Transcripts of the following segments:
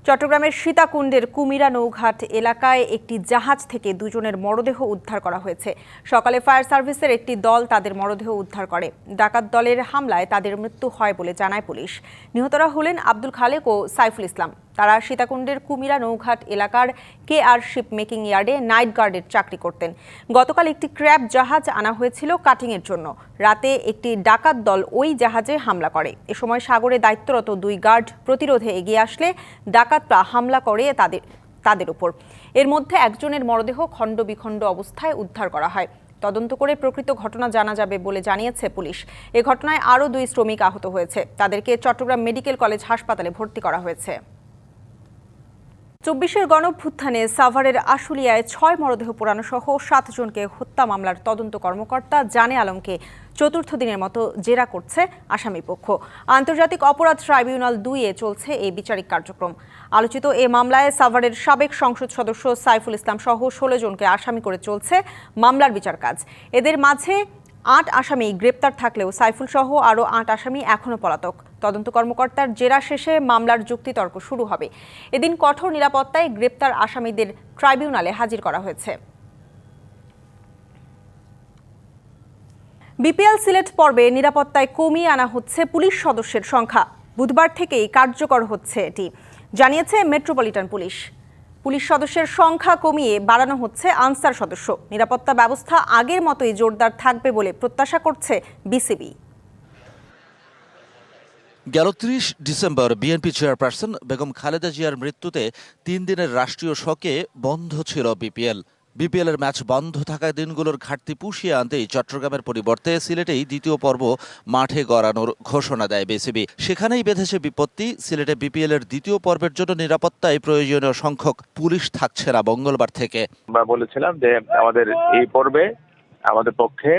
চট্টগ্রামের সীতাকুণ্ডের কুমিরা নৌঘাট এলাকায় একটি জাহাজ থেকে দুজনের মরদেহ উদ্ধার করা হয়েছে। সকালে ফায়ার সার্ভিসের একটি দল তাদের মরদেহ উদ্ধার করে। ডাকাত দলের হামলায় তাদের মৃত্যু হয় বলে জানায় পুলিশ। নিহতরা হলেন আব্দুল খালেক ও সাইফুল ইসলাম। তারা সীতাকুণ্ডের কুমিরা নৌঘাট এলাকার KR শিপ মেকিং ইয়ার্ডে নাইট গার্ডের চাকরি করতেন। গতকাল একটি ক্র্যাব জাহাজ আনা হয়েছিল কাটিংয়ের জন্য। রাতে একটি ডাকাত দল ওই জাহাজে হামলা করে। এ সময় সাগরে দায়িত্বরত 2 গার্ড প্রতিরোধে এগিয়ে আসলে ডাকাতরা হামলা করে তাদের উপর। এর মধ্যে একজনের মরদেহ খণ্ড বিখণ্ড অবস্থায় উদ্ধার করা হয়। তদন্ত করে প্রকৃত ঘটনা জানা যাবে বলে জানিয়েছে পুলিশ। এ ঘটনায় আরও 2 শ্রমিক আহত হয়েছে। তাদেরকে চট্টগ্রাম মেডিকেল কলেজ হাসপাতালে ভর্তি করা হয়েছে। 24-এর গণঅভ্যুত্থানে সাভারের আশুলিয়ায় 6 মরদেহ পোড়ানো সহ 7 জনকে হত্যা মামলার তদন্ত কর্মকর্তা জানে আলমকে চতুর্থ দিনের মতো জেরা করছে আসামিপক্ষ। আন্তর্জাতিক অপরাধ ট্রাইব্যুনাল 2-এ চলছে এই বিচারিক কার্যক্রম। আলোচিত এ মামলায় সাভারের সাবেক সংসদ সদস্য সাইফুল ইসলাম সহ 16 জনকে আসামি করে চলছে মামলার বিচার কাজ। এদের মাঝে 8 আসামি গ্রেপ্তার থাকলেও সাইফুল সহ আরও 8 আসামি এখনও পলাতক। তদন্ত কর্মকর্তার জেরা শেষে মামলার যুক্তিতর্ক শুরু হবে। এদিন কঠোর নিরাপত্তায় গ্রেপ্তার আসামিদের ট্রাইব্যুনালে হাজির করা হয়েছে। বিপিএল সিলেট পর্বে নিরাপত্তায় কমিয়ে আনা হচ্ছে পুলিশ সদস্যের সংখ্যা। বুধবার থেকেই কার্যকর হচ্ছে এটি, জানিয়েছে মেট্রোপলিটন পুলিশ। পুলিশ সদস্যের সংখ্যা কমিয়ে বাড়ানো হচ্ছে আনসার সদস্য। নিরাপত্তা ব্যবস্থা আগের মতোই জোরদার থাকবে বলে প্রত্যাশা করছে বিসিবি। গেল 30 December BNP chairperson Begum Khaleda জিয়ার মৃত্যুতে 3 দিনের রাষ্ট্রীয় শোকে বন্ধ ছিল বিপিএল এর ম্যাচ বন্ধ থাকা দিনগুলোর ঘাটতি পুষিয়ে আনতেই চট্টগ্রামের পরিবর্তে সিলেটেই দ্বিতীয় পর্ব মাঠে গড়ানোর ঘোষণা দেয় বিসিবি। সেখানেই বেঁধেছে বিপত্তি। সিলেটে বিপিএল এর দ্বিতীয় পর্বের জন্য নিরাপত্তায় প্রয়োজনীয় সংখ্যক পুলিশ থাকছে না মঙ্গলবার থেকে। আমরা বলেছিলাম যে আমাদের এই পর্বে আমাদের পক্ষে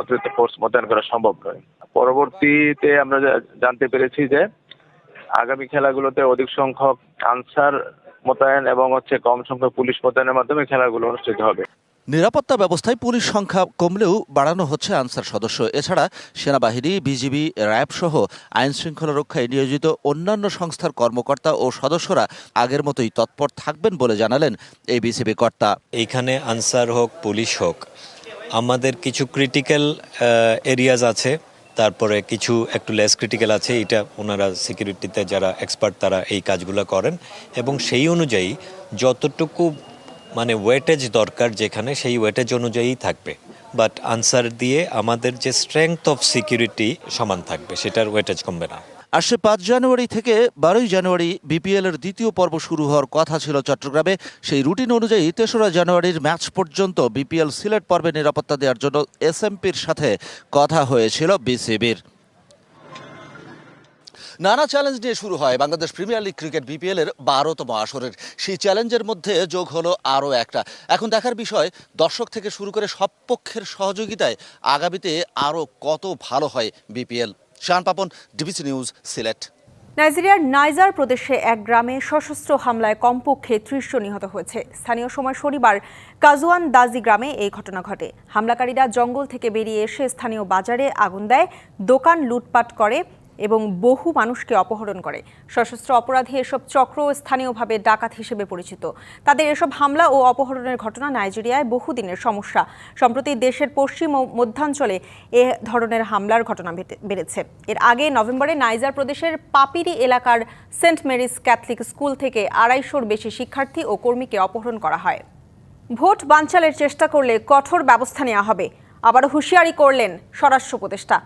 অতিরিক্ত ফোর্স মোতায়েন করা সম্ভব নয়। পরবর্তীতে আমরা জানতে পেরেছি যে আগামী খেলাগুলোতে অধিক সংখ্যক আনসার মোতায়েন এবং কম সংখ্যক পুলিশ মোতায়েনের মাধ্যমে খেলাগুলো অনুষ্ঠিত হবে। নিরাপত্তা ব্যবস্থায় পুলিশ সংখ্যা কমলেও বাড়ানো হচ্ছে আনসার সদস্য। এছাড়া সেনাবাহিনী, বিজিবি, র্যাব সহ আইন শৃঙ্খলা রক্ষায় নিয়োজিত অন্যান্য সংস্থার কর্মকর্তা ও সদস্যরা আগের মতোই তৎপর থাকবেন বলে জানালেন এই বিসিবি কর্তা। এইখানে আনসার হোক পুলিশ হোক, আমাদের কিছু ক্রিটিক্যাল এরিয়াজ আছে, তারপরে কিছু একটু লেস ক্রিটিক্যাল আছে। এটা ওনারা সিকিউরিটিতে যারা এক্সপার্ট তারা এই কাজগুলো করেন এবং সেই অনুযায়ী যতটুকু ওয়েটেজ দরকার যেখানে সেই ওয়েটেজ অনুযায়ী থাকবে। বাট আনসার দিয়ে আমাদের যে স্ট্রেংথ অফ সিকিউরিটি সমান থাকবে, সেটার ওয়েটেজ কমবে না। আসছে 5 জানুয়ারি থেকে 12 জানুয়ারি বিপিএল এর দ্বিতীয় পর্ব শুরু হওয়ার কথা ছিল চট্টগ্রামে। সেই রুটিন অনুযায়ী 3রা জানুয়ারির ম্যাচ পর্যন্ত বিপিএল সিলেট পর্বে নিরাপত্তা দেওয়ার জন্য এসএমপির সাথে কথা হয়েছিল বিসিবির। নানা চ্যালেঞ্জ নিয়ে শুরু হয় Bangladesh premier league cricket BPL এর 12তম আসরের। সেই চ্যালেঞ্জের মধ্যে যোগ হলো আরও একটা। এখন দেখার বিষয়, দর্শক থেকে শুরু করে সব পক্ষের সহযোগিতায় আগামীতে আরও কত ভালো হয় বিপিএল। শান পাপন, ডিবিসি নিউজ, সিলেট। নাইজেরিয়ার নাইজার প্রদেশে এক গ্রামে সশস্ত্র হামলায় কমপক্ষে 30 জন নিহত হয়েছে। স্থানীয় সময় শনিবার কাজুয়ান দাজি গ্রামে এই ঘটনা ঘটে। হামলাকারীরা জঙ্গল থেকে বেরিয়ে এসে স্থানীয় বাজারে আগুন দেয়, দোকান লুটপাট করে এবং বহু মানুষকে অপহরণ করে। সশস্ত্র অপরাধী এসব চক্র স্থানীয়ভাবে ডাকাত হিসেবে পরিচিত। তাদের এসব হামলা ও অপহরণের ঘটনা নাইজেরিয়ায় বহুদিনের সমস্যা। সম্প্রতি দেশের পশ্চিম ও মধ্যাঞ্চলে এ ধরনের হামলার ঘটনা বেড়েছে। এর আগে নভেম্বরে নাইজার প্রদেশের পাপিরি এলাকার সেন্ট মেরিস ক্যাথলিক স্কুল থেকে 250-র বেশি শিক্ষার্থী ও কর্মীকে অপহরণ করা হয়। ভোট বানচালের চেষ্টা করলে কঠোর ব্যবস্থা নেওয়া হবে, আবারও হুঁশিয়ারি করলেন স্বরাষ্ট্র উপদেষ্টা।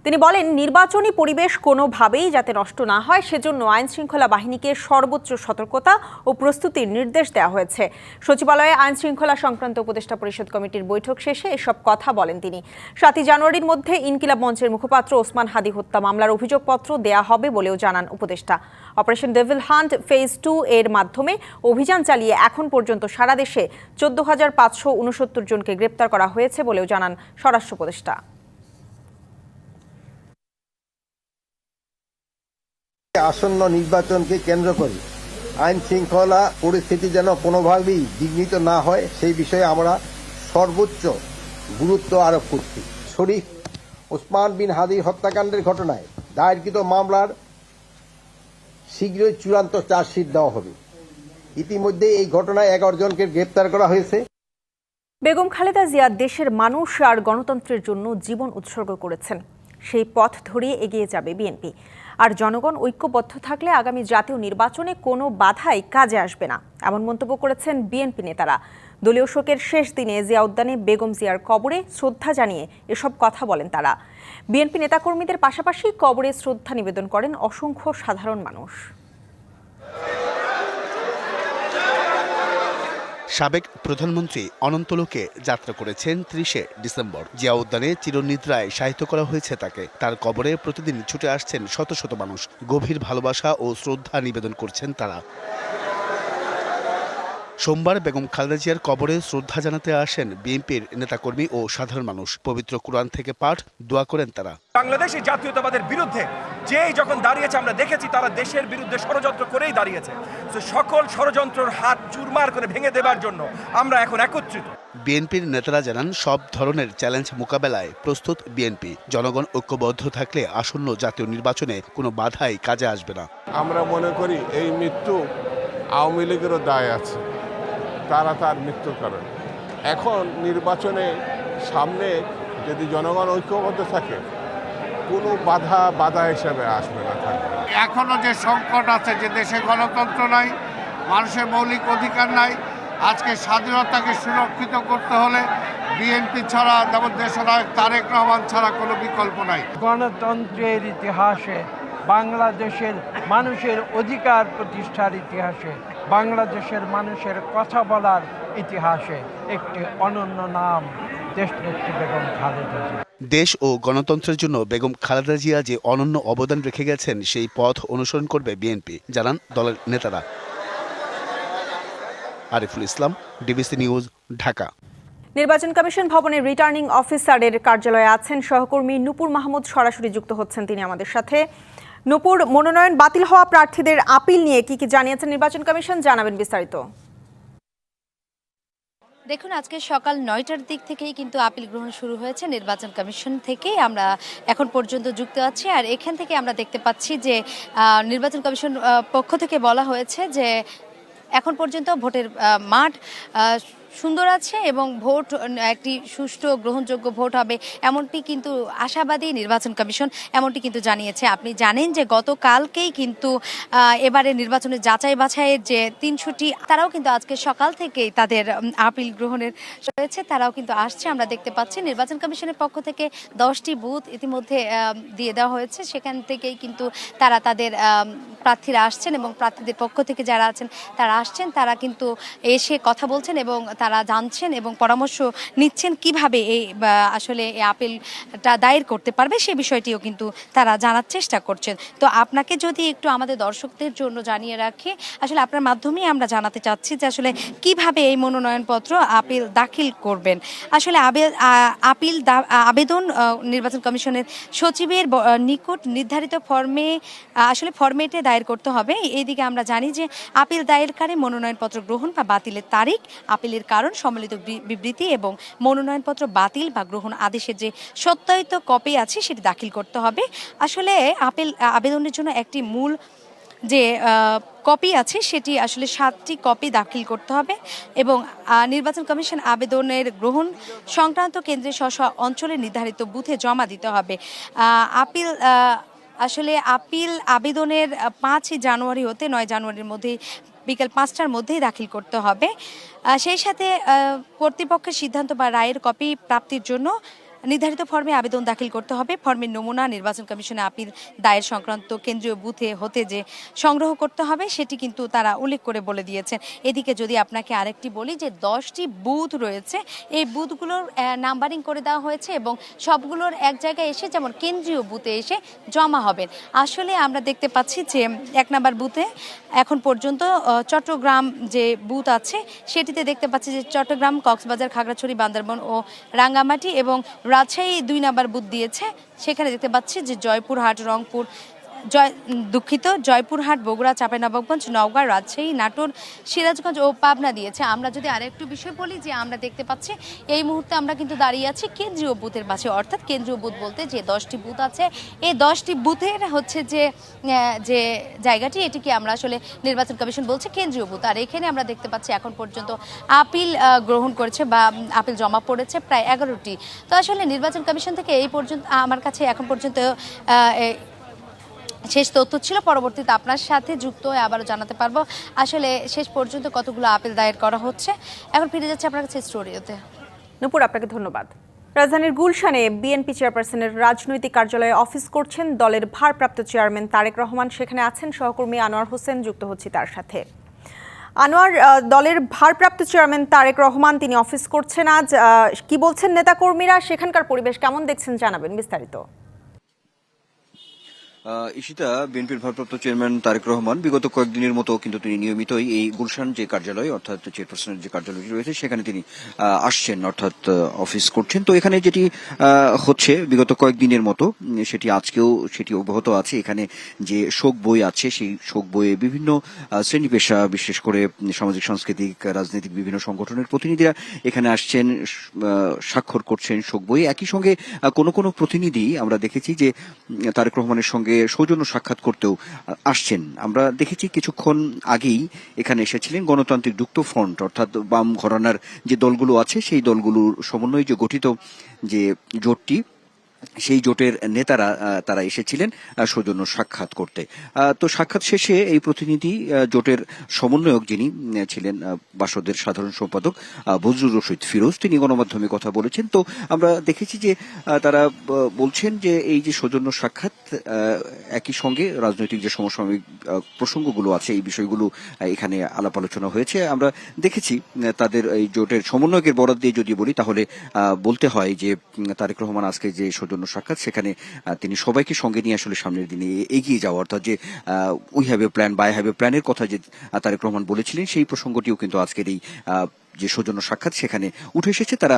তিনি বলেন, নির্বাচনী পরিবেশ কোনোভাবেই যাতে নষ্ট না হয় সেজন্য আইন শৃঙ্খলা বাহিনীকে সর্বোচ্চ সতর্কতা ও প্রস্তুতির নির্দেশ দেওয়া হয়েছে। সচিবালয়ে আইন শৃঙ্খলা সংক্রান্ত উপদেষ্টা পরিষদ কমিটির বৈঠক শেষে এসব কথা বলেন তিনি। 7 জানুয়ারির মধ্যে ইনকিলাব মঞ্চের মুখপাত্র ওসমান হাদি হত্যা মামলার অভিযোগপত্র দেয়া হবে বলেও জানান উপদেষ্টা। অপারেশন ডেভিল হান্ট ফেজ 2 এর মাধ্যমে অভিযান চালিয়ে এখন পর্যন্ত সারা দেশে 14,569 জনকে গ্রেপ্তার করা হয়েছে বলেও জানান স্বরাষ্ট্র উপদেষ্টা। আসন্ন নির্বাচনকে কেন্দ্র করে আইন শৃঙ্খলা পরিস্থিতি যেন কোনোভাবেই বিঘ্নিত না হয় সেই বিষয়ে আমরা সর্বোচ্চ গুরুত্ব আরোপ করছি। শরীফ ওসমান বিন হাদি হত্যাকাণ্ডের ঘটনায় দায়েরকৃত মামলার শীঘ্রই চূড়ান্ত চার্জশিট দেওয়া হবে। ইতিমধ্যে এই ঘটনায় 11 জনকে গ্রেপ্তার করা হয়েছে। বেগম খালেদা জিয়া দেশের মানুষ আর গণতন্ত্রের জন্য জীবন উৎসর্গ করেছেন। সেই পথ ধরিয়ে এগিয়ে যাবে বিএনপি। আর জনগণ ঐক্যবদ্ধ থাকলে আগামী জাতীয় নির্বাচনে কোনো বাধাই কাজে আসবে না, এমন মন্তব্য করেছেন বিএনপি নেতারা। দলীয় শোকের শেষ দিনে জিয়া উদ্যানে বেগম জিয়ার কবরে শ্রদ্ধা জানিয়ে এসব কথা বলেন তারা। বিএনপি নেতাকর্মীদের পাশাপাশি কবরে শ্রদ্ধা নিবেদন করেন অসংখ্য সাধারণ মানুষ। সাবেক প্রধানমন্ত্রী অনন্তলোকে যাত্রা করেছেন 30শে ডিসেম্বর। জিয়া উদ্যানে চিরনিদ্রায় শায়িত করা হয়েছে তাকে। তার কবরে প্রতিদিন ছুটে আসছেন শত শত মানুষ। গভীর ভালোবাসা ও শ্রদ্ধা নিবেদন করছেন তারা। সোমবার বেগম খালেদা জিয়ার কবরে শ্রদ্ধা জানাতে আসেন বিএনপির নেতাকর্মী ও সাধারণ মানুষ। পবিত্র কুরআন থেকে পাঠ, দোয়া করেন তারা। বাংলাদেশি জাতীয়তাবাদের বিরুদ্ধে যেই যখন দাঁড়িয়েছে, আমরা দেখেছি তারা দেশের বিরুদ্ধে ষড়যন্ত্র করেই দাঁড়িয়েছে। তো সকল ষড়যন্ত্রের হাত চুরমার করে ভেঙে দেবার জন্য আমরা এখন একত্রিত। বিএনপির নেতারা জানান, সব ধরনের চ্যালেঞ্জ মোকাবেলায় প্রস্তুত বিএনপি। জনগণ ঐক্যবদ্ধ থাকলে আসন্ন জাতীয় নির্বাচনে কোনো বাধাই কাজে আসবে না। আমরা মনে করি এই মৃত্যু আওয়ামী লীগেরও দায় আছে, তারা তার মৃত্যুর কারণ। এখন নির্বাচনে সামনে যদি জনগণ ঐক্যবদ্ধ থাকে, কোনো বাধা হিসেবে আসবে না, থাকবে। এখনো যে সংকট আছে, যে দেশে গণতন্ত্র নাই, মানুষের মৌলিক অধিকার নাই, আজকে স্বাধীনতাকে সুরক্ষিত করতে হলে বিএনপি ছাড়া, যেমন দেশনায়ক তারেক রহমান ছাড়া কোনো বিকল্প নাই। গণতন্ত্রের ইতিহাসে, বাংলাদেশের মানুষের অধিকার প্রতিষ্ঠার ইতিহাসে, বাংলাদেশের মানুষের কথা বলার ইতিহাসে একটি অনন্য নাম দেশনেত্রী বেগম খালেদা জিয়া। দেশ ও গণতন্ত্রের জন্য বেগম খালেদা জিয়া যে অনন্য অবদান রেখে গেছেন, সেই পথ অনুসরণ করবে বিএনপি, জানান দলের নেতারা। Ariful Islam, DBC news, Dhaka. নির্বাচন কমিশন ভবনের রিটার্নিং অফিসারের কার্যালয়ে আছেন সহকর্মী নূপুর মাহমুদ। সরাসরি যুক্ত হচ্ছেন তিনি আমাদের সাথে। নূপুর, মনোনয়ন বাতিল হওয়া প্রার্থীদের আপিল নিয়ে কি জানিয়েছেন নির্বাচন কমিশন, জানাবেন বিস্তারিত। দেখুন, আজকে সকাল 9টার দিক থেকেই কিন্তু আপিল গ্রহণ শুরু হয়েছে নির্বাচন কমিশন থেকে। আমরা এখন পর্যন্ত যুক্ত আছি, আর এখান থেকে আমরা দেখতে পাচ্ছি যে নির্বাচন কমিশন পক্ষ থেকে বলা হয়েছে যে এখন পর্যন্ত ভোটের মাঠ সুন্দর আছে এবং ভোট একটি সুষ্ঠু গ্রহণযোগ্য ভোট হবে, এমনটি কিন্তু আশাবাদী নির্বাচন কমিশন, এমনটি কিন্তু জানিয়েছে। আপনি জানেন যে গতকালকেই কিন্তু এবারে নির্বাচনের যাচাই বাছাইয়ের যে 300টি, তারাও কিন্তু আজকে সকাল থেকেই তাদের আপিল গ্রহণের রয়েছে, তারাও কিন্তু আসছে। আমরা দেখতে পাচ্ছি নির্বাচন কমিশনের পক্ষ থেকে 10টি বুথ ইতিমধ্যে দিয়ে দেওয়া হয়েছে, সেখান থেকেই কিন্তু তারা তাদের প্রার্থীরা আসছেন এবং প্রার্থীদের পক্ষ থেকে যারা আছেন তারা আসছেন, তারা কিন্তু এসে কথা বলছেন এবং তারা জানছেন এবং পরামর্শ নিচ্ছেন কিভাবে এই আসলে এই আপিলটা দায়ের করতে পারবে, সে বিষয়টিও কিন্তু তারা জানার চেষ্টা করছেন। তো আপনাকে যদি একটু আমাদের দর্শকদের জন্য জানিয়ে রাখি, আসলে আপনার মাধ্যমেই আমরা জানাতে চাচ্ছি যে আসলে কিভাবে এই মনোনয়নপত্র আপিল দাখিল করবেন। আসলে আবেদন নির্বাচন কমিশনের সচিবের নিকট নির্ধারিত ফরমেটে দায়ের করতে হবে। এইদিকে আমরা জানি যে আপিল দায়েরকারী মনোনয়নপত্র গ্রহণ বা বাতিলের তারিখ, আপিলের কারণ, সম্মিলিত বিবৃতি এবং মনোনয়নপত্র বাতিল বা গ্রহণ আদেশের যে সত্যায়িত কপি আছে সেটি দাখিল করতে হবে। আসলে আবেদনের জন্য একটি মূল যে কপি আছে সেটি আসলে 7টি কপি দাখিল করতে হবে এবং নির্বাচন কমিশন আবেদনের গ্রহণ সংক্রান্ত কেন্দ্রে স্ব অঞ্চলে নির্ধারিত বুথে জমা দিতে হবে। আপিল আবেদনের 5 জানুয়ারি হতে 9 জানুয়ারির মধ্যে বিকেল 5টার মধ্যেই দাখিল করতে হবে। সেই সাথে কর্তৃপক্ষের সিদ্ধান্ত বা রায়ের কপি প্রাপ্তির জন্য নির্ধারিত ফর্মে আবেদন দাখিল করতে হবে। ফর্মের নমুনা নির্বাচন কমিশনে আপিল দায়ের সংক্রান্ত কেন্দ্রীয় বুথে হতে যে সংগ্রহ করতে হবে সেটি কিন্তু তারা উল্লেখ করে বলে দিয়েছেন। এদিকে যদি আপনাকে আরেকটি বলি যে 10টি বুথ রয়েছে, এই বুথগুলোর নাম্বারিং করে দেওয়া হয়েছে এবং সবগুলোর এক জায়গায় এসে যেমন কেন্দ্রীয় বুথে এসে জমা হবেন। আসলে আমরা দেখতে পাচ্ছি যে 1 নম্বর বুথে এখন পর্যন্ত চট্টগ্রাম যে বুথ আছে সেটিতে দেখতে পাচ্ছি যে চট্টগ্রাম, কক্সবাজার, খাগড়াছড়ি, বান্দরবান ও রাঙ্গামাটি এবং রাজশাহী 2 নম্বর বুথ দিয়েছে। সেখানে দেখতে পাচ্ছি যে জয়পুরহাট, রংপুর, জয়পুরহাট, বগুড়া, চাঁপাইনবাবগঞ্জ, নওগাঁ, রাজশাহী, নাটোর, সিরাজগঞ্জ ও পাবনা দিয়েছে। আমরা যদি আরেকটু বিষয় বলি যে আমরা দেখতে পাচ্ছি এই মুহূর্তে আমরা কিন্তু দাঁড়িয়ে আছি কেন্দ্রীয় বুথের পাশে, অর্থাৎ কেন্দ্রীয় বুথ বলতে যে 10টি বুথ আছে এই 10টি বুথের হচ্ছে যে জায়গাটি এটিকে আমরা আসলে নির্বাচন কমিশন বলছে কেন্দ্রীয় বুথ। আর এখানে আমরা দেখতে পাচ্ছি এখন পর্যন্ত আপিল গ্রহণ করেছে বা আপিল জমা পড়েছে প্রায় 11টি। তো আসলে নির্বাচন কমিশন থেকে এই পর্যন্ত আমার কাছে এখন পর্যন্ত শেষ তথ্য ছিল। পরবর্তীতে আপনার সাথে যুক্ত হয়ে আবারও জানাতে পারবো আসলে শেষ পর্যন্ত কতগুলো আপিল দায়ের করা হচ্ছে। এখন ফিরে যাচ্ছে আপনার কাছে স্টুডিওতে। নূপুর, আপনাকে ধন্যবাদ। রাজধানীর গুলশানে বিএনপি চেয়ারপারসনের রাজনৈতিক কার্যালয়ে অফিস করছেন দলের ভারপ্রাপ্ত চেয়ারম্যান তারেক রহমান। সেখানে আছেন সহকর্মী আনোয়ার হোসেন, যুক্ত হচ্ছি তার সাথে। আনোয়ার, দলের ভারপ্রাপ্ত চেয়ারম্যান তারেক রহমান তিনি অফিস করছেন আজ, কি বলছেন নেতাকর্মীরা, সেখানকার পরিবেশ কেমন দেখছেন জানাবেন বিস্তারিত। ইশিতা, বিএনপির ভারপ্রাপ্ত চেয়ারম্যান তারেক রহমান বিগত কয়েকদিনের মতো কিন্তু তিনি নিয়মিতই এই গুলশান যে কার্যালয় অর্থাৎ চেয়ারপারসনের যে কার্যালয়টি রয়েছে সেখানে তিনি আসছেন, অর্থাৎ অফিস করছেন। তো এখানে যেটি হচ্ছে বিগত কয়েকদিনের মতো সেটি আজকেও সেটি অব্যাহত আছে। এখানে যে শোক বই আছে সেই শোক বইয়ে বিভিন্ন শ্রেণী পেশা, বিশেষ করে সামাজিক সাংস্কৃতিক রাজনৈতিক বিভিন্ন সংগঠনের প্রতিনিধিরা এখানে আসছেন, স্বাক্ষর করছেন শোক বই। একই সঙ্গে কোনো কোনো প্রতিনিধি আমরা দেখেছি যে তারেক রহমানের সঙ্গে সৌজন্য সাক্ষাৎ করতেও আসছেন। আমরা দেখেছি কিছুক্ষণ আগেই এখানে এসেছিলেন গণতান্ত্রিক যুক্ত ফ্রন্ট অর্থাৎ বাম ঘরানার যে দলগুলো আছে সেই দলগুলোর সমন্বয়ে যে গঠিত যে জোটটি, সেই জোটের নেতারা তারা এসেছিলেন সৌজন্য সাক্ষাৎ করতে। তো সাক্ষাৎ শেষে এই প্রতিনিধি জোটের সমন্বয়ক যিনি ছিলেন বাসদের সাধারণ সম্পাদক বজলুর রশিদ ফিরোজ, তিনি গণমাধ্যমে কথা বলেছেন। তো আমরা দেখেছি যে তারা বলছেন যে এই যে সৌজন্য সাক্ষাৎ, একই সঙ্গে রাজনৈতিক যে সমসাময়িক প্রসঙ্গগুলো আছে এই বিষয়গুলো এখানে আলাপ আলোচনা হয়েছে। আমরা দেখেছি তাদের এই জোটের সমন্বয়কের বরাত দিয়ে যদি বলি তাহলে বলতে হয় যে তারেক রহমান আজকে যে জন্য সাক্ষাৎ সেখানে তিনি সবাইকে সঙ্গে নিয়ে আসলে সামনের দিনে এগিয়ে যাওয়া, অর্থাৎ যে we have a plan by have a প্ল্যানের কথা যে তারেক রহমান বলেছিলেন সেই প্রসঙ্গটিও কিন্তু আজকের এই যে সৌজন্য সাক্ষাৎ সেখানে উঠে এসেছে। তারা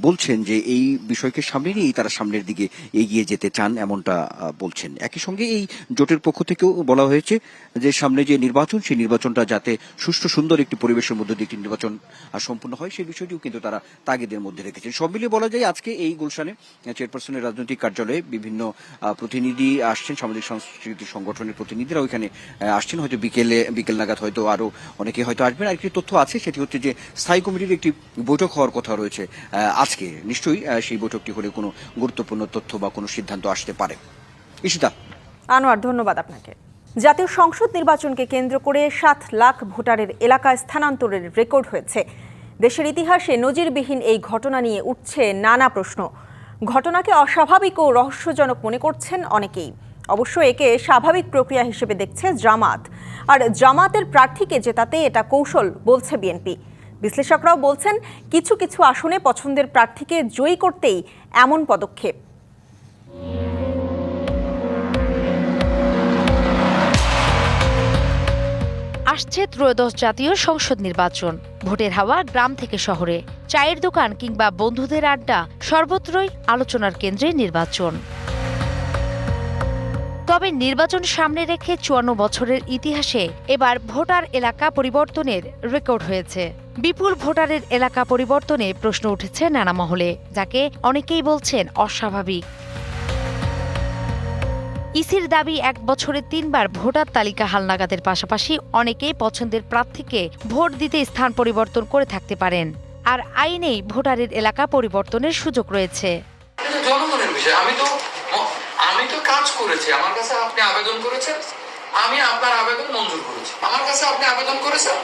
বলছেন যে এই বিষয়কে সামনে নিয়েই তারা সামনের দিকে এগিয়ে যেতে চান, এমনটা বলছেন। একই সঙ্গে এই জোটের পক্ষ থেকেও বলা হয়েছে যে সামনে যে নির্বাচন সেই নির্বাচনটা যাতে সুষ্ঠু সুন্দর একটি পরিবেশের মধ্যে দিয়ে একটি নির্বাচন সম্পূর্ণ হয় সেই বিষয়টিও কিন্তু তারা তাগিদের মধ্যে রেখেছেন। সব মিলিয়ে বলা যায় আজকে এই গুলশানে চেয়ারপারসনের রাজনৈতিক কার্যালয়ে বিভিন্ন প্রতিনিধি আসছেন, সামাজিক সাংস্কৃতিক সংগঠনের প্রতিনিধিরা ওইখানে আসছেন। হয়তো বিকেল নাগাদ হয়তো আরো অনেকে হয়তো আসবেন। আর একটি তথ্য আছে সেটি হচ্ছে যে স্থায়ী কমিটির একটি বৈঠক হওয়ার কথা রয়েছে আজকে। নিশ্চয়ই সেই বৈঠকটি হলে কোনো গুরুত্বপূর্ণ তথ্য বা কোনো সিদ্ধান্ত আসতে পারে। ইশিতা। আনোয়ার, ধন্যবাদ আপনাকে। জাতীয় সংসদ নির্বাচনকে কেন্দ্র করে 7 লাখ ভোটারের এলাকায় স্থানান্তরের রেকর্ড হয়েছে। দেশের ইতিহাসে নজিরবিহীন এই ঘটনা নিয়ে উঠছে নানা প্রশ্ন। ঘটনাকে অস্বাভাবিক ও রহস্যজনক মনে করছেন অনেকেই। অবশ্য একে স্বাভাবিক প্রক্রিয়া হিসেবে দেখছে জামাত। আর জামাতের প্রার্থীকে জেতাতে এটা কৌশল বলছে বিএনপি। বিশ্লেষকরাও বলছেন কিছু কিছু আসনে পছন্দের প্রার্থীকে জয়ী করতেই এমন পদক্ষেপ। আসছে ত্রয়োদশ জাতীয় সংসদ নির্বাচন। ভোটের হাওয়া গ্রাম থেকে শহরে, চায়ের দোকান কিংবা বন্ধুদের আড্ডা, সর্বত্রই আলোচনার কেন্দ্রে নির্বাচন। তবে নির্বাচন সামনে রেখে 54 বছরের ইতিহাসে এবার ভোটার এলাকা পরিবর্তনের রেকর্ড হয়েছে। বিপুল ভোটারের এলাকা পরিবর্তনে প্রশ্ন উঠেছে নানা মহলে, যাকে অনেকেই বলছেন অস্বাভাবিক। ইসির দাবি 1 বছরে 3 বার ভোটার তালিকা হালনাগাদের পাশাপাশি অনেকেই পছন্দের প্রার্থীকে ভোট দিতে স্থান পরিবর্তন করে থাকতে পারেন। আর আইনেই ভোটারের এলাকা পরিবর্তনের সুযোগ রয়েছে। জনগণের বিষয়, আমি তো কাজ করেছি, আমার কাছে আপনি আবেদন করেছেন, আমি আপনার আবেদন মঞ্জুর করেছি। আমার কাছে আপনি আবেদন করেছেন,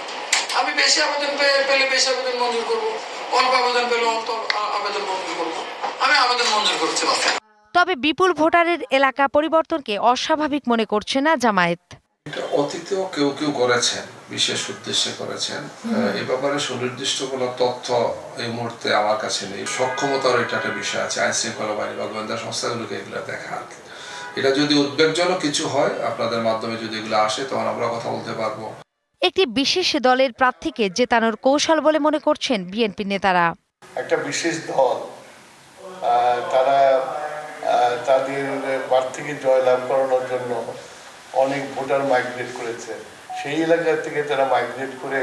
আমি বেশি আবেদন পেলে বেশি আবেদন মঞ্জুর করবো, অল্প আবেদন পেলে অল্প আবেদন মঞ্জুর করবো, আমি আবেদন মঞ্জুর করছি। তবে বিপুল ভোটারের এলাকা পরিবর্তনকে অস্বাভাবিক মনে করছে না জামায়াত। এটা অতীতেও কেউ কেউ করেছেন, বিশেষ উদ্দেশ্যে করেছেন। এ ব্যাপারে সুনির্দিষ্ট কোনো তথ্য এই মুহূর্তে আমার কাছে নেই। সক্ষমতার এটা একটা বিষয় আছে, আইন শৃঙ্খলা বাহিনী বা গোয়েন্দা সংস্থাগুলোকে এগুলো দেখা। এটা যদি উদ্বেগজনক কিছু হয় আপনাদের মাধ্যমে যদি এগুলো আসে তখন আমরা কথা বলতে পারবো। একটি বিশেষ দলের প্রার্থীকে জেতানোর কৌশল বলে মনে করছেন বিএনপি নেতারা। একটা বিশেষ দল তারা তাদের প্রার্থীকে জয়লাভ করানোর জন্য অনেক ভোটার মাইগ্রেট করেছে, সেই এলাকা থেকে তারা মাইগ্রেট করে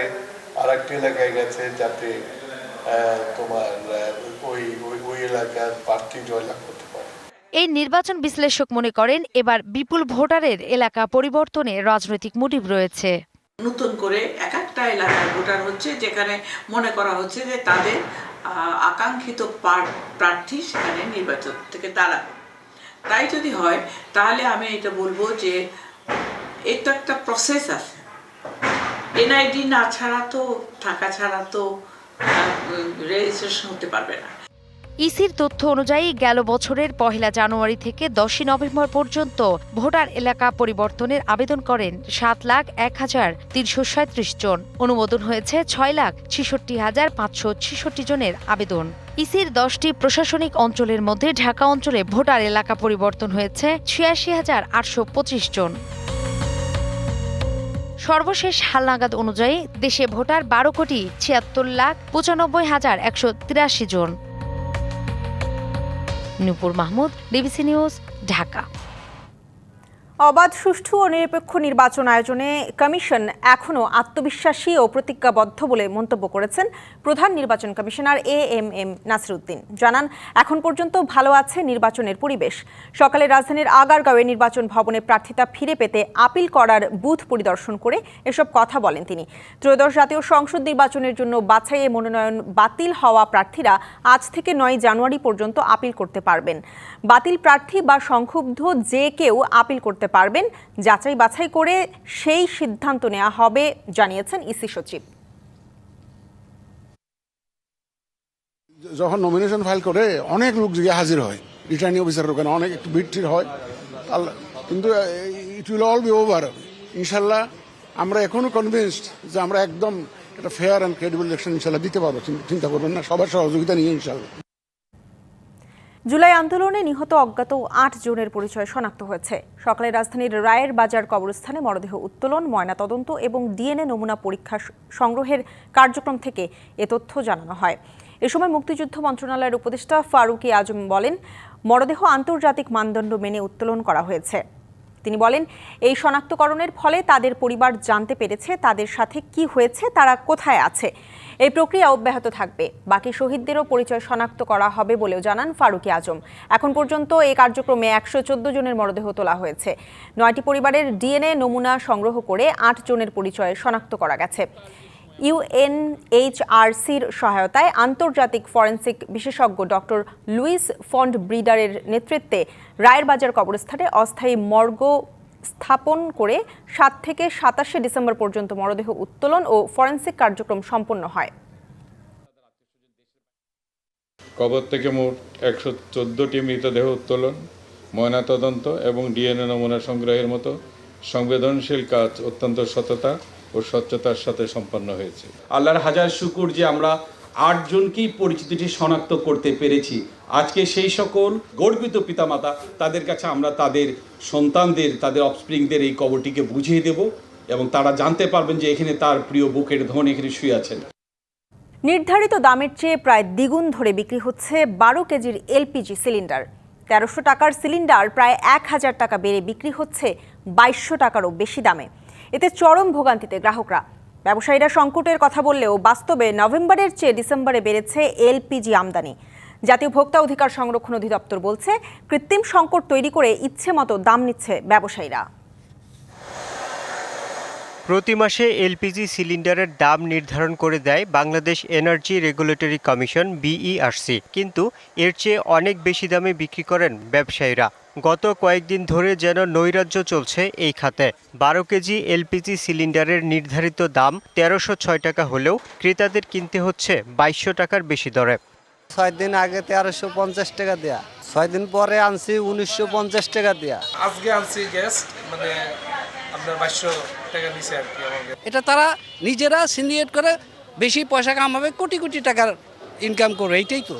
আর একটি এলাকায় গেছে যাতে তোমার ওই এলাকার প্রার্থী জয়লাভ করতে পারে। এই নির্বাচন বিশ্লেষক মনে করেন এবার বিপুল ভোটারের এলাকা পরিবর্তনে রাজনৈতিক মোটিভ রয়েছে। নতুন করে এক একটা এলাকায় ভোটার হচ্ছে যেখানে মনে করা হচ্ছে যে তাদের আকাঙ্ক্ষিত প্রার্থী সেখানে নির্বাচন থেকে দাঁড়াবে। তাই যদি হয় তাহলে আমি এটা বলবো যে এটা একটা প্রসেস আছে, এনআইডি না ছাড়া তো টাকা ছাড়া তো রেজিস্ট্রেশন হতে পারবে না। ইসির তথ্য অনুযায়ী গেল বছরের ১ জানুয়ারি থেকে ১০ নভেম্বর পর্যন্ত ভোটার এলাকা পরিবর্তনের আবেদন করেন ৭,০১,৩৩৭ জন। অনুমোদন হয়েছে ৬,৬৬,৫৬৬ জনের আবেদন। ইসির ১০টি প্রশাসনিক অঞ্চলের মধ্যে ঢাকা অঞ্চলে ভোটার এলাকা পরিবর্তন হয়েছে ৮৬,৮২৫ জন। সর্বশেষ হালনাগাদ অনুযায়ী দেশে ভোটার ১২,৭৬,৯৫,১৮৩ জন। নূপুর মাহমুদ, ডিবিসি নিউজ, ঢাকা। অবাধ, সুষ্ঠু ও নিরপেক্ষ নির্বাচন আয়োজনে কমিশন এখনও আত্মবিশ্বাসী ও প্রতিজ্ঞাবদ্ধ বলে মন্তব্য করেছেন প্রধান নির্বাচন কমিশনার এএমএম নাসির উদ্দিন। জানান, এখন পর্যন্ত ভালো আছে নির্বাচনের পরিবেশ। সকালে রাজধানীর আগারগাঁওয়ে নির্বাচন ভবনে প্রার্থিতা ফিরে পেতে আপিল করার বুথ পরিদর্শন করে এসব কথা বলেন তিনি। ত্রয়োদশ জাতীয় সংসদ নির্বাচনের জন্য বাছাইয়ে মনোনয়ন বাতিল হওয়া প্রার্থীরা আজ থেকে ৯ জানুয়ারি পর্যন্ত আপিল করতে পারবেন। বাতিল প্রার্থী বা সংক্ষুব্ধ যে কেউ আপিল করতে পারবেন। যাচাই বাছাই করে সেই সিদ্ধান্ত নেওয়া হবে জানিয়েছেন ইসি সচিব। যখন নমিনেশন ফাইল করে অনেক লোক গিয়ে হাজির হয়, রিটার্নিং অফিসারের ওখানে অনেক একটু ভিড় হয়, কিন্তু it will all be over ইনশাল্লাহ। আমরা এখনো কনভিন্সড যে আমরা একদম একটা ফেয়ার অ্যান্ড ক্রেডিবল ইলেকশন ইনশাল্লাহ দিতে পারবো। চিন্তা করবেন না, সবার সহযোগিতা নিয়ে ইনশাল্লাহ। জুলাই আন্দোলনে নিহত অজ্ঞাত ৮ জনের পরিচয় শনাক্ত হয়েছে। সকালে রাজধানীর রায়ের বাজার কবরস্থানে মরদেহ উত্তোলন, ময়নাতদন্ত এবং ডিএনএ নমুনা পরীক্ষা সংগ্রহের কার্যক্রম থেকে এ তথ্য জানানো হয়। এ সময় মুক্তিযুদ্ধ মন্ত্রণালয়ের উপদেষ্টা ফারুকী আজম বলেন, মরদেহ আন্তর্জাতিক মানদণ্ড মেনে উত্তোলন করা হয়েছে। তিনি বলেন, এই শনাক্তকরণের ফলে তাদের পরিবার জানতে পেরেছে তাদের সাথে কি হয়েছে, তারা কোথায় আছে। এই প্রক্রিয়া অব্যাহত থাকবে। বাকি শহীদদেরও পরিচয় শনাক্ত করা হবে বলেও জানান ফারুকী আজম। এখন পর্যন্ত এই কার্যক্রমে ১১৪ জনের মরদেহ তোলা হয়েছে। ৯টি পরিবারের ডিএনএ নমুনা সংগ্রহ করে ৮ জনের পরিচয় শনাক্ত করা গেছে। ইউএনএইচআরসির সহায়তায় আন্তর্জাতিক ফরেনসিক বিশেষজ্ঞ ডক্টর লুইস ফন্ড ব্রিডারের নেতৃত্বে রায়ের বাজার কবরস্থানে অস্থায়ী মর্গ স্থাপন করে ৭ থেকে ২৭ ডিসেম্বর পর্যন্ত মরদেহ উত্তোলন ও ফরেনসিক কার্যক্রম সম্পন্ন হয়। কবর থেকে মোট ১১৪টি মৃতদেহ উত্তোলন, ময়নাতদন্ত এবং ডিএনএ নমুনা সংগ্রহের মতো সংবেদনশীল কাজ অত্যন্ত সততা ও স্বচ্ছতার সাথে সম্পন্ন হয়েছে। আল্লাহর হাজার শুকুর যে আমরা ৮ জনকেই পরিচিতিটি শনাক্ত করতে পেরেছি। আজকে সেই সকল গর্বিত পিতামাতা, তাদের কাছে আমরা তাদের সন্তানদের, তাদের অফস্প্রিংদের এই কবরটিকে বুঝিয়ে দেব এবং তারা জানতে পারবেন যে এখানে তার প্রিয় বুকের ধন এখানে শুয়ে আছেন। নির্ধারিত দামের চেয়ে প্রায় দ্বিগুণ ধরে বিক্রি হচ্ছে ১২ কেজির এলপিজি সিলিন্ডার। ১৩০০ টাকার সিলিন্ডার প্রায় ১,০০০ টাকা বেড়ে বিক্রি হচ্ছে ২২০০ টাকারও বেশি দামে। এতে চরম ভোগান্তিতে গ্রাহকরা। ব্যবসায়ীরা সংকটের কথা বললেও বাস্তবে নভেম্বরের চেয়ে ডিসেম্বরে বেড়েছে এলপিজি আমদানি। জাতীয় ভোক্তা অধিকার সংরক্ষণ অধিদপ্তর বলছে, কৃত্রিম সংকট তৈরি করে ইচ্ছে মতো দাম নিচ্ছে ব্যবসায়ীরা। প্রতি মাসে এলপিজি সিলিন্ডারের দাম নির্ধারণ করে দেয় Bangladesh energy regulatory commission BERC, কিন্তু এর চেয়ে অনেক বেশি দামে বিক্রি করেন ব্যবসায়ীরা। গত কয়েকদিন ধরে যেন নৈরাজ্য চলছে এই খাতে। ১২ কেজি এলপিজি সিলিন্ডারের নির্ধারিত দাম ১৩০৬ টাকা হলেও ক্রেতাদের কিনতে হচ্ছে ২২০০ টাকার বেশি দরে। ৬ দিন আগে ১৩৫০ টাকা দেয়া, ৬ দিন পরে আনছি ১৯৫০ টাকা দেয়া। আজকে আনছি গ্যাস মানে আপনার ২২০০ টাকা নিচে আর কি। এটা তারা নিজেরা সিন্ডিকেট করে বেশি পয়সা কামাবে, কোটি কোটি টাকার ইনকাম করবে, এইটাই তো।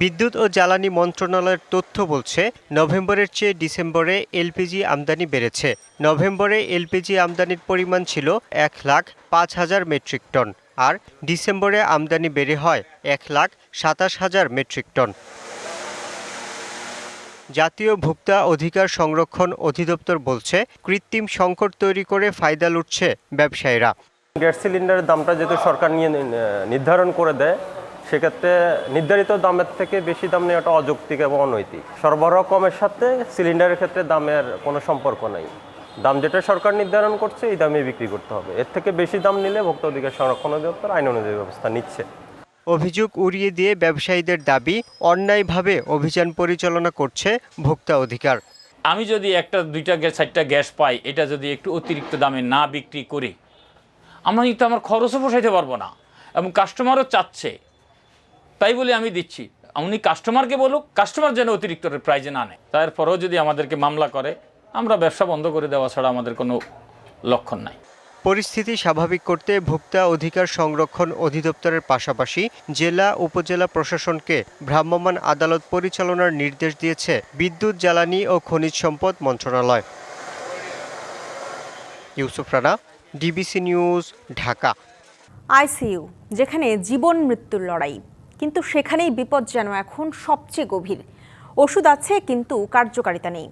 বিদ্যুৎ ও জ্বালানি মন্ত্রণালয়ের তথ্য বলছে, নভেম্বরের চেয়ে ডিসেম্বরে এলপিজি আমদানি বেড়েছে। নভেম্বরে এলপিজি আমদানির পরিমাণ ছিল ১,০৫,০০০ মেট্রিক টন, আর ডিসেম্বরে আমদানি বেড়ে হয় ১,২৭,০০০ মেট্রিক টন। জাতীয় ভোক্তা অধিকার সংরক্ষণ অধিদপ্তর বলছে কৃত্রিম সংকট তৈরি করে ফায়দা লুটছে ব্যবসায়ীরা। গ্যাস সিলিন্ডারের দামটা যেহেতু সরকার নির্ধারণ করে দেয়, সেক্ষেত্রে নির্ধারিত দামের থেকে বেশি দাম নেওয়াটা অযৌক্তিক এবং অনৈতিক। সরবরাহ কমের সাথে সিলিন্ডারের ক্ষেত্রে দামের কোনো সম্পর্ক নেই। দাম যেটা সরকার নির্ধারণ করছে এই দামে বিক্রি করতে হবে। এর থেকে বেশি দাম নিলে ভোক্তা অধিকার সংরক্ষণ অধিদপ্তর আইন অনুযায়ী ব্যবস্থা নিচ্ছে। অভিযোগ উড়িয়ে দিয়ে ব্যবসায়ীদের দাবি, অন্যায়ভাবে অভিযান পরিচালনা করছে ভোক্তা অধিকার। আমি যদি একটা 2টা গ্যাস 4টা গ্যাস পাই, এটা যদি একটু অতিরিক্ত দামে না বিক্রি করি, আমি তো আমার খরচও পোষাইতে পারবো না এবং কাস্টমারও চাচ্ছে, তাই বলে আমি দিচ্ছি। উনি কাস্টমারকে বলুক, কাস্টমার যেন অতিরিক্ত প্রাইজে না নেয়। তারপরেও যদি আমাদেরকে মামলা করে, আমরা ব্যবসা বন্ধ করে দেওয়া ছাড়া আমাদের কোনো লক্ষণ নাই। পরিস্থিতি স্বাভাবিক করতে ভোক্তা অধিকার সংরক্ষণ অধিদপ্তরের পাশাপাশি জেলা উপজেলা প্রশাসনকে ভ্রাম্যমাণ আদালত পরিচালনার নির্দেশ দিয়েছে বিদ্যুৎ, জ্বালানি ও খনিজ সম্পদ মন্ত্রণালয়। Yusuf Rana, DBC news, Dhaka. ICU, যেখানে জীবন মৃত্যুর লড়াই, কিন্তু সেখানেই বিপদ যেন এখন সবচেয়ে গভীর। ওষুধ আছে কিন্তু কার্যকারিতা নেই।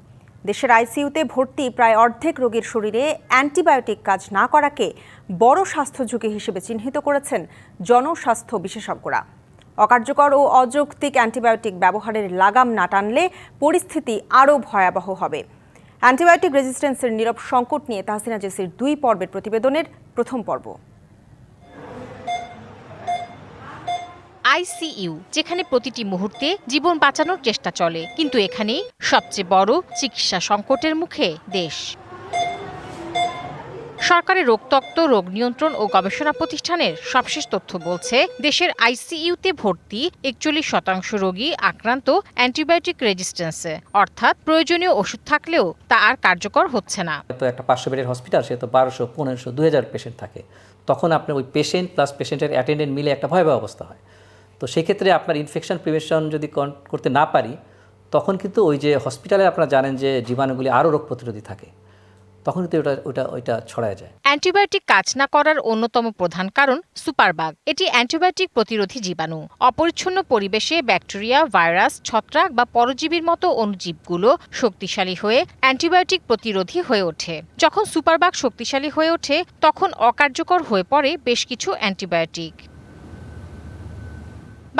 দেশের আইসিইউতে ভর্তি প্রায় অর্ধেক রোগীর শরীরে অ্যান্টিবায়োটিক কাজ না করাকে বড় স্বাস্থ্য ঝুঁকি হিসেবে চিহ্নিত করেছেন জনস্বাস্থ্য বিশেষজ্ঞরা। অকার্যকর ও অযৌক্তিক অ্যান্টিবায়োটিক ব্যবহারের লাগাম না টানলে পরিস্থিতি আরও ভয়াবহ হবে। অ্যান্টিবায়োটিক রেজিস্ট্যান্সের নীরব সংকট নিয়ে তাহসিনা জেসির 2 পর্বের প্রতিবেদনের প্রথম পর্ব। আইসিইউ, যেখানে প্রতিটি মুহূর্তে জীবন বাঁচানোর চেষ্টা চলে, কিন্তু এখানেই সবচেয়ে বড় চিকিৎসা সংকটের মুখে দেশ। সরকারের রোগতত্ত্ব, রোগ নিয়ন্ত্রণ ও গবেষণা প্রতিষ্ঠানের সবশেষ তথ্য বলছে, দেশের আইসিইউতে ভর্তি 41% রোগী আক্রান্ত অ্যান্টিবায়োটিক রেজিস্ট্যান্সে, অর্থাৎ প্রয়োজনীয় ওষুধ থাকলেও তা আর কার্যকর হচ্ছে না। তো একটা 500 বেডের হসপিটাল, সে তো 1200, 1500, 2000 পেশেন্ট থাকে। তখন আপনার ওই পেশেন্ট প্লাস পেশেন্টের অ্যাটেন্ডেন্ট মিলে একটা ভয়াবহ অবস্থা হয়। তো সেক্ষেত্রে আপনার ইনফেকশন প্রিভেনশন যদি করতে না পারি, তখন কিন্তু ওই যে হসপিটালে আপনারা জানেন যে জীবাণুগুলি আরও রোগ প্রতিরোধী থাকে, তখন কিন্তু ওইটা ছড়ায় যায়। অ্যান্টিবায়োটিক কাজ না করার অন্যতম প্রধান কারণ সুপারবাগ। এটি অ্যান্টিবায়োটিক প্রতিরোধী জীবাণু। অপরিচ্ছন্ন পরিবেশে ব্যাকটেরিয়া, ভাইরাস, ছত্রাক বা পরজীবীর মতো অণুজীবগুলো শক্তিশালী হয়ে অ্যান্টিবায়োটিক প্রতিরোধী হয়ে ওঠে। যখন সুপারবাগ শক্তিশালী হয়ে ওঠে, তখন অকার্যকর হয়ে পড়ে বেশ কিছু অ্যান্টিবায়োটিক।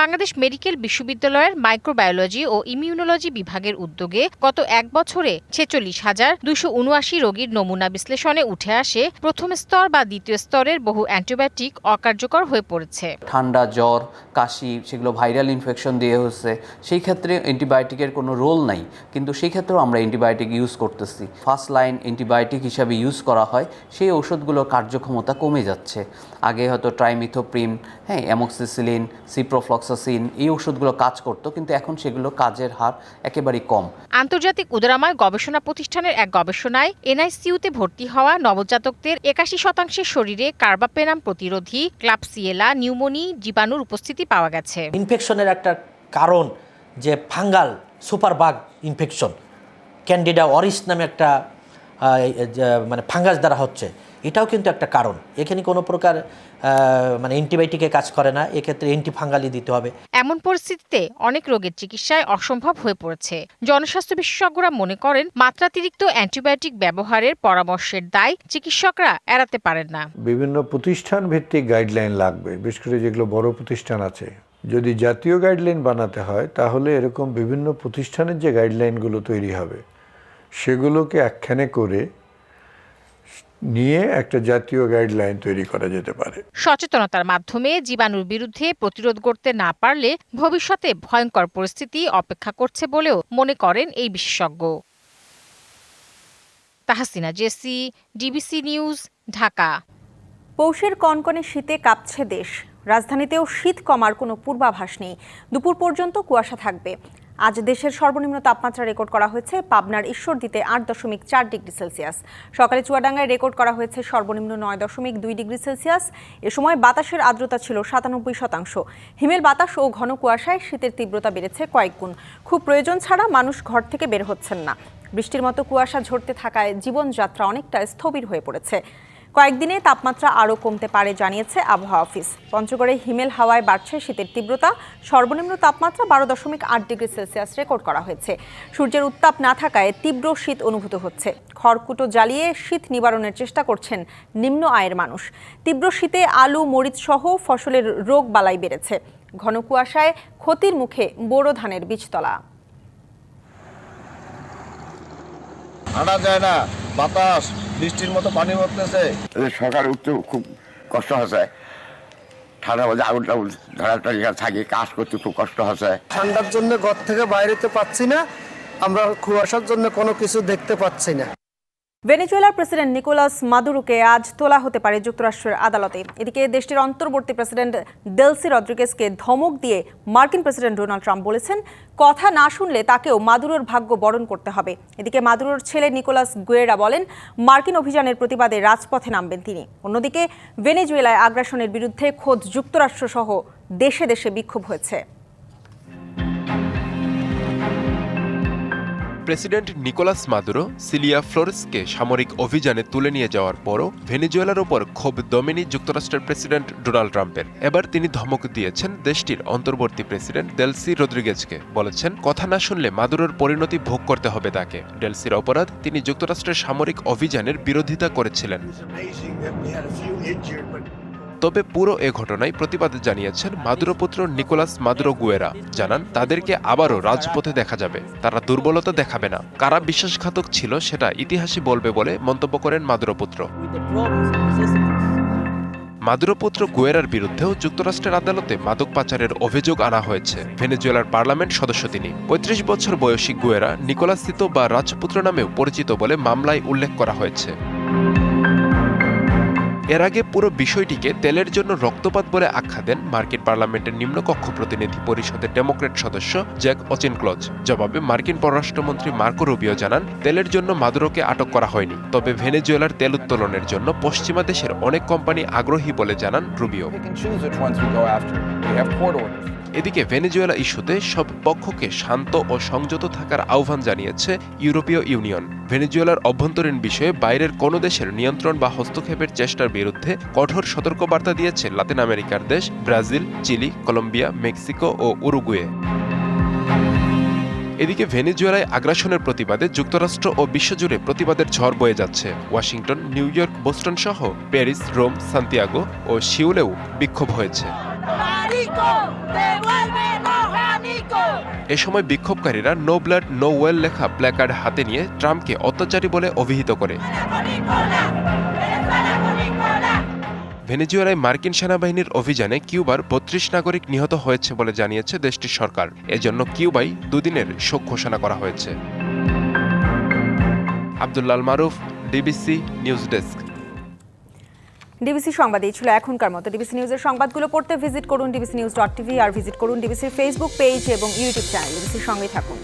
বাংলাদেশ মেডিকেল বিশ্ববিদ্যালয়ের মাইক্রোবায়োলজি ও ইমিউনোলজি বিভাগের উদ্যোগে গত 1 বছরে 46,279 রোগীর নমুনা বিশ্লেষণে উঠে আসে প্রথম স্তর বা দ্বিতীয় স্তরের বহু অ্যান্টিবায়োটিক অকার্যকর হয়ে পড়েছে। ঠান্ডা, জ্বর, কাশি, সেগুলো ভাইরাল ইনফেকশন দিয়ে হচ্ছে, সেই ক্ষেত্রে অ্যান্টিবায়োটিকের কোনো রোল নাই, কিন্তু সেই ক্ষেত্রেও আমরা অ্যান্টিবায়োটিক ইউজ করতেছি। ফার্স্ট লাইন অ্যান্টিবায়োটিক হিসাবে ইউজ করা হয়, সেই ওষুধগুলোর কার্যক্ষমতা কমে যাচ্ছে। আগে হয়তো ট্রাইমিথোপ্রিন, অ্যামোক্সিসিলিন, সিপ্রোফ্লক্সাসিন, এই ওষুধগুলো কাজ করতো, কিন্তু এখন সেগুলো কাজের হার একেবারেই কম। আন্তর্জাতিক উদারাময় গবেষণা প্রতিষ্ঠানের এক গবেষণায় এনআইসিইউতে ভর্তি হওয়া নবজাতকদের 81% শরীরে কার্বাপেনাম প্রতিরোধী ক্লাবসিয়েলা নিউমোনি জীবাণুর উপস্থিতি পাওয়া গেছে। ইনফেকশনের একটা কারণ যে ফাঙ্গাল সুপারবাগ ইনফেকশন, ক্যান্ডিডা অরিস নামে একটা মানে ফাঙ্গাস দ্বারা হচ্ছে, এটাও কিন্তু একটা কারণ। এখানে কোনো প্রকার মানে অ্যান্টিবায়োটিকে কাজ করে না, এক্ষেত্রে অ্যান্টিফাঙ্গালি দিতে হবে। এমন পরিস্থিতিতে অনেক রোগের চিকিৎসায় অসম্ভব হয়ে পড়েছে। জনস্বাস্থ্য বিশেষজ্ঞরা মনে করেন, মাত্রাতিরিক্ত অ্যান্টিবায়োটিক ব্যবহারের পরামর্শের দায় চিকিৎসকরা এড়াতে পারেন না। বিভিন্ন প্রতিষ্ঠান ভিত্তিক গাইডলাইন লাগবে, বিশেষ করে যেগুলো বড় প্রতিষ্ঠান আছে। যদি জাতীয় গাইডলাইন বানাতে হয়, তাহলে এরকম বিভিন্ন প্রতিষ্ঠানের যে গাইডলাইনগুলো তৈরি হবে, সেগুলোকে একখানে করে নিয়ে একটা জাতীয় গাইডলাইন তৈরি করা যেতে পারে। সচেতনতার মাধ্যমে জীবাণুর বিরুদ্ধে প্রতিরোধ করতে না পারলে ভবিষ্যতে ভয়ঙ্কর পরিস্থিতি অপেক্ষা করছে বলেও মনে করেন এই বিশেষজ্ঞ। Tahsina Jesy, DBC news, Dhaka. পৌষের কনকনে শীতে কাঁপছে দেশ। রাজধানীতেও শীত কমার কোনো পূর্বাভাস নেই। দুপুর পর্যন্ত কুয়াশা থাকবে। আজ দেশের সর্বনিম্ন তাপমাত্রা রেকর্ড করা হয়েছে পাবনার ঈশ্বরদীতে 8.4 ডিগ্রি সেলসিয়াস। সকালে চুয়াডাঙ্গায় রেকর্ড করা হয়েছে সর্বনিম্ন 9.2 ডিগ্রি সেলসিয়াস। এ সময় বাতাসের আর্দ্রতা ছিল 97%। হিমেল বাতাস ও ঘন কুয়াশায় শীতের তীব্রতা বেড়েছে কয়েক গুণ। খুব প্রয়োজন ছাড়া মানুষ ঘর থেকে বের হচ্ছেন না। বৃষ্টির মতো কুয়াশা ঝরতে থাকায় জীবনযাত্রা অনেকটা স্থবির হয়ে পড়েছে। কয়েকদিনে তাপমাত্রা আরও কমতে পারে জানিয়েছে আবহাওয়া অফিস। পঞ্চগড়ে হিমেল হাওয়ায় বাড়ছে শীতের তীব্রতা। সর্বনিম্ন তাপমাত্রা 12.8 ডিগ্রি সেলসিয়াস রেকর্ড করা হয়েছে। সূর্যের উত্তাপ না থাকায় তীব্র শীত অনুভূত হচ্ছে। খড়কুটো জ্বালিয়ে শীত নিবারণের চেষ্টা করছেন নিম্ন আয়ের মানুষ। তীব্র শীতে আলু, মরিচ সহ ফসলের রোগ বালাই বেড়েছে। ঘন কুয়াশায় ক্ষতির মুখে বোরো ধানের বীজতলা। হাঁটা যায় না, বাতাস বৃষ্টির মতো পানি পড়তেছে। সকালে উঠতে খুব কষ্ট হচ্ছে, ঠান্ডা মধ্যে আগুন টাগুন ধরা থাকি, কাজ করতে খুব কষ্ট হচ্ছে। ঠান্ডার জন্য ঘর থেকে বাইরেতে পাচ্ছি না, আমরা কুয়াশার জন্য কোনো কিছু দেখতে পাচ্ছি না। ভেনেজুয়েলার প্রেসিডেন্ট নিকোলাস মাদুরোকে আজ তোলা হতে পারে যুক্তরাষ্ট্রের আদালতে। এদিকে দেশটির অন্তর্বর্তী প্রেসিডেন্ট দেলসি রদ্রিগেজকে ধমক দিয়ে মার্কিন প্রেসিডেন্ট ডোনাল্ড ট্রাম্প বলেছেন, কথা না শুনলে তাকেও মাদুরোর ভাগ্য বরণ করতে হবে। এদিকে মাদুরোর ছেলে নিকোলাস গুয়েরা বলেন, মার্কিন অভিযানের প্রতিবাদে রাজপথে নামবেন তিনি। অন্যদিকে ভেনেজুয়েলায় আগ্রাসনের বিরুদ্ধে খোদ যুক্তরাষ্ট্রসহ দেশে দেশে বিক্ষোভ হয়েছে। প্রেসিডেন্ট নিকোলাস মাদুরো সিলিয়া ফ্লোরেসকে সামরিক অভিযানে তুলে নিয়ে যাওয়ার পরও ভেনেজুয়েলার ওপর ক্ষোভ দমেনি যুক্তরাষ্ট্রের প্রেসিডেন্ট ডোনাল্ড ট্রাম্পের। এবার তিনি ধমক দিয়েছেন দেশটির অন্তর্বর্তী প্রেসিডেন্ট দেলসি রদ্রিগেজকে। বলেছেন, কথা না শুনলে মাদুরোর পরিণতি ভোগ করতে হবে তাকে। ডেলসির অপরাধ, তিনি যুক্তরাষ্ট্রের সামরিক অভিযানের বিরোধিতা করেছিলেন। তবে পুরো এ ঘটনায় প্রতিবাদ জানিয়েছেন মাদুরো পুত্র নিকোলাস মাদুরো গুয়েরা। জানান, তাদেরকে আবারও রাজপথে দেখা যাবে, তারা দুর্বলতা দেখাবে না। কারা বিশ্বাসঘাতক ছিল সেটা ইতিহাসই বলবে বলে মন্তব্য করেন মাদুরো পুত্র। মাদুরো পুত্র গুয়েরার বিরুদ্ধেও যুক্তরাষ্ট্রের আদালতে মাদক পাচারের অভিযোগ আনা হয়েছে। ভেনেজুয়েলার পার্লামেন্ট সদস্য তিনি। ৩৫ বছর বয়সী গুয়েরা নিকোলাসিতো বা রাজপুত্র নামেও পরিচিত বলে মামলায় উল্লেখ করা হয়েছে। এর আগে পুরো বিষয়টিকে তেলের জন্য রক্তপাত বলে আখ্যা দেন মার্কিন পার্লামেন্টের নিম্নকক্ষ প্রতিনিধি পরিষদের ডেমোক্র্যাট সদস্য জ্যাক অচিনক্লজ। জবাবে মার্কিন পররাষ্ট্রমন্ত্রী মার্কো রুবিও জানান, তেলের জন্য মাদুরোকে আটক করা হয়নি, তবে ভেনেজুয়েলার তেল উত্তোলনের জন্য পশ্চিমা দেশের অনেক কোম্পানি আগ্রহী বলে জানান রুবিও। এদিকে ভেনেজুয়েলা ইস্যুতে সব পক্ষকে শান্ত ও সংযত থাকার আহ্বান জানিয়েছে ইউরোপীয় ইউনিয়ন। ভেনেজুয়েলার অভ্যন্তরীণ বিষয়ে বাইরের কোনো দেশের নিয়ন্ত্রণ বা হস্তক্ষেপের চেষ্টার বিরুদ্ধে কঠোর সতর্কবার্তা দিয়েছে লাতিন আমেরিকার দেশ ব্রাজিল, চিলি, কলম্বিয়া, মেক্সিকো ও উরুগুয়ে। এদিকে ভেনেজুয়েলায় আগ্রাসনের প্রতিবাদে যুক্তরাষ্ট্র ও বিশ্বজুড়ে প্রতিবাদের ঝড় বয়ে যাচ্ছে। ওয়াশিংটন, নিউ ইয়র্ক, বোস্টন সহ প্যারিস, রোম, সান্তিয়াগো ও সিউলেও বিক্ষোভ হয়েছে। এ সময় বিক্ষোভকারীরা নো ব্লাড নো ওয়েল লেখা প্ল্যাকার্ড হাতে নিয়ে ট্রাম্পকে অত্যাচারী বলে অভিহিত করে। ভেনেজুয়েলায় মার্কিন সেনাবাহিনীর অভিযানে কিউবার ৩২ নাগরিক নিহত হয়েছে বলে জানিয়েছে দেশটির সরকার। এজন্য কিউবায় দুদিনের শোক ঘোষণা করা হয়েছে। আব্দুল্লাহ আল মারুফ, ডিবিসি নিউজ ডেস্ক। ডিবিসি সংবাদ এই ছিল এখনকার মতো। ডিবিসি নিউজের সংবাদগুলো পড়তে ভিজিট করুন dbcnews.tv আর ভিজিট করুন ডিবিসির ফেসবুক পেজ এবং ইউটিউব চ্যানেল। ডিবিসির সঙ্গেই থাকুন।